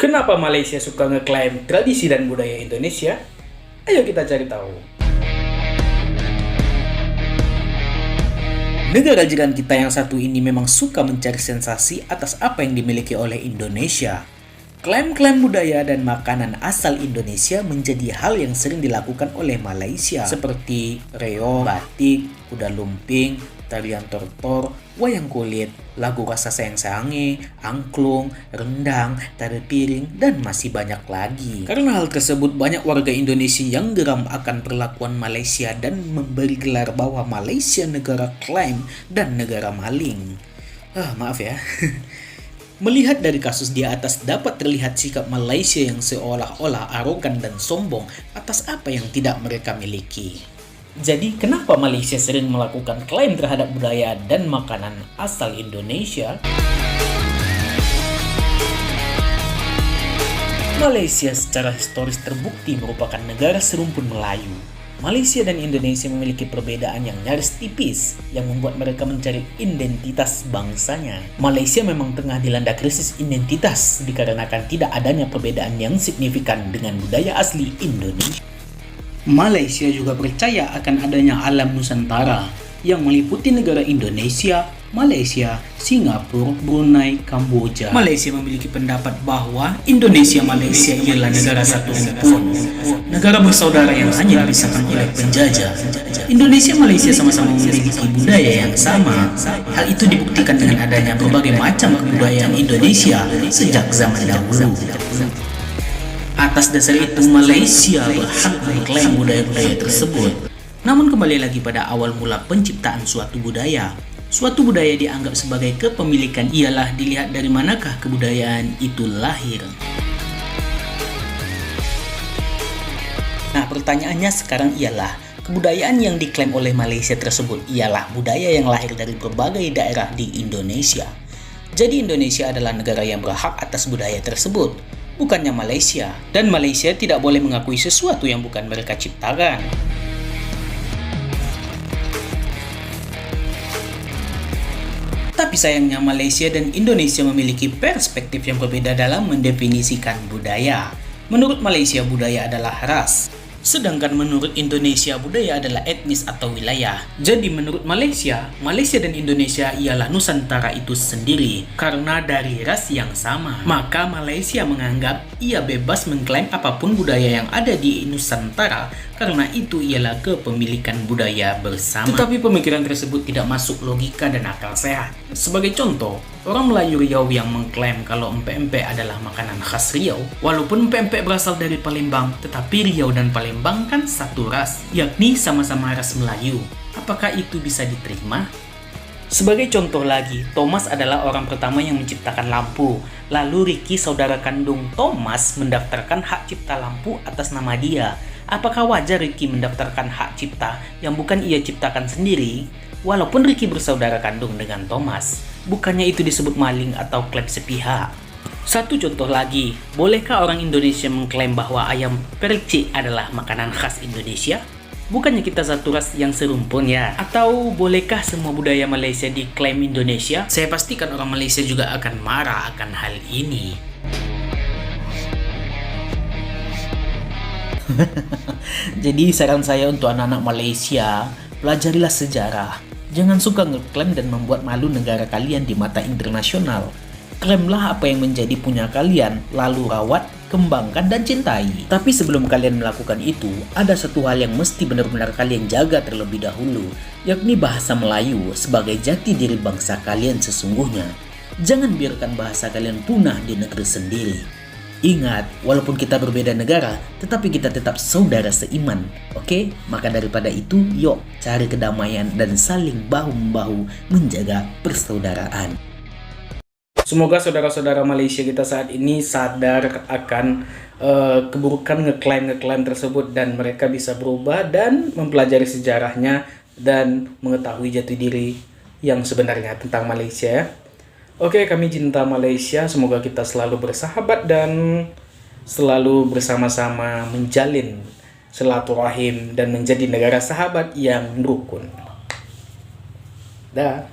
Kenapa Malaysia suka ngeklaim tradisi dan budaya Indonesia? Ayo kita cari tahu. Negara jiran kita yang satu ini memang suka mencari sensasi atas apa yang dimiliki oleh Indonesia. Klaim-klaim budaya dan makanan asal Indonesia menjadi hal yang sering dilakukan oleh Malaysia, seperti reog, batik, kuda lumping, tarian tortor, wayang kulit, lagu rasa sayang-sayange, angklung, rendang, tari piring, dan masih banyak lagi. Karena hal tersebut, banyak warga Indonesia yang geram akan perlakuan Malaysia dan memberi gelar bahwa Malaysia negara klaim dan negara maling. Maaf ya. Melihat dari kasus di atas dapat terlihat sikap Malaysia yang seolah-olah arogan dan sombong atas apa yang tidak mereka miliki. Jadi kenapa Malaysia sering melakukan klaim terhadap budaya dan makanan asal Indonesia? Malaysia secara historis terbukti merupakan negara serumpun Melayu. Malaysia dan Indonesia memiliki perbedaan yang nyaris tipis yang membuat mereka mencari identitas bangsanya. Malaysia memang tengah dilanda krisis identitas dikarenakan tidak adanya perbedaan yang signifikan dengan budaya asli Indonesia. Malaysia juga percaya akan adanya alam Nusantara yang meliputi negara Indonesia, Malaysia, Singapura, Brunei, Kamboja. Malaysia memiliki pendapat bahwa Indonesia-Malaysia ialah negara satu rumpun, negara bersaudara yang hanya dipisahkan oleh penjajah. Indonesia-Malaysia sama-sama memiliki budaya yang sama. Hal itu dibuktikan dengan adanya berbagai macam kebudayaan Indonesia sejak zaman dahulu. Atas dasar itu, Malaysia berhak mengklaim budaya-budaya tersebut. Namun kembali lagi pada awal mula penciptaan suatu budaya. Suatu budaya dianggap sebagai kepemilikan ialah dilihat dari manakah kebudayaan itu lahir. Nah, pertanyaannya sekarang ialah, kebudayaan yang diklaim oleh Malaysia tersebut ialah budaya yang lahir dari berbagai daerah di Indonesia. Jadi Indonesia adalah negara yang berhak atas budaya tersebut, bukannya Malaysia. Dan Malaysia tidak boleh mengakui sesuatu yang bukan mereka ciptakan. Tapi sayangnya Malaysia dan Indonesia memiliki perspektif yang berbeda dalam mendefinisikan budaya. Menurut Malaysia, budaya adalah ras. Sedangkan menurut Indonesia, budaya adalah etnis atau wilayah. Jadi menurut Malaysia, Malaysia dan Indonesia ialah Nusantara itu sendiri. Karena dari ras yang sama, maka Malaysia menganggap ia bebas mengklaim apapun budaya yang ada di Nusantara, karena itu ialah kepemilikan budaya bersama. Tetapi pemikiran tersebut tidak masuk logika dan akal sehat. Sebagai contoh, orang Melayu Riau yang mengklaim kalau empek-empek adalah makanan khas Riau. Walaupun empek-empek berasal dari Palembang, tetapi Riau dan Palembang kan satu ras, yakni sama-sama ras Melayu. Apakah itu bisa diterima? Sebagai contoh lagi, Thomas adalah orang pertama yang menciptakan lampu. Lalu Ricky, saudara kandung Thomas, mendaftarkan hak cipta lampu atas nama dia. Apakah wajar Ricky mendaftarkan hak cipta yang bukan ia ciptakan sendiri? Walaupun Ricky bersaudara kandung dengan Thomas, bukannya itu disebut maling atau klaim sepihak? Satu contoh lagi, bolehkah orang Indonesia mengklaim bahwa ayam percik adalah makanan khas Indonesia? Bukannya kita satu ras yang serumpun ya? Atau bolehkah semua budaya Malaysia diklaim Indonesia? Saya pastikan orang Malaysia juga akan marah akan hal ini. Jadi saran saya untuk anak-anak Malaysia, pelajarilah sejarah. Jangan suka ngeklaim dan membuat malu negara kalian di mata internasional. Klaimlah apa yang menjadi punya kalian, lalu rawat, kembangkan, dan cintai. Tapi sebelum kalian melakukan itu, ada satu hal yang mesti benar-benar kalian jaga terlebih dahulu, yakni bahasa Melayu sebagai jati diri bangsa kalian sesungguhnya. Jangan biarkan bahasa kalian punah di negeri sendiri. Ingat, walaupun kita berbeda negara, tetapi kita tetap saudara seiman. Oke? Maka daripada itu, yuk cari kedamaian dan saling bahu-membahu menjaga persaudaraan. Semoga saudara-saudara Malaysia kita saat ini sadar akan keburukan ngeklaim tersebut dan mereka bisa berubah dan mempelajari sejarahnya dan mengetahui jati diri yang sebenarnya tentang Malaysia. Oke, kami cinta Malaysia, semoga kita selalu bersahabat dan selalu bersama-sama menjalin silaturahim dan menjadi negara sahabat yang rukun. Dah.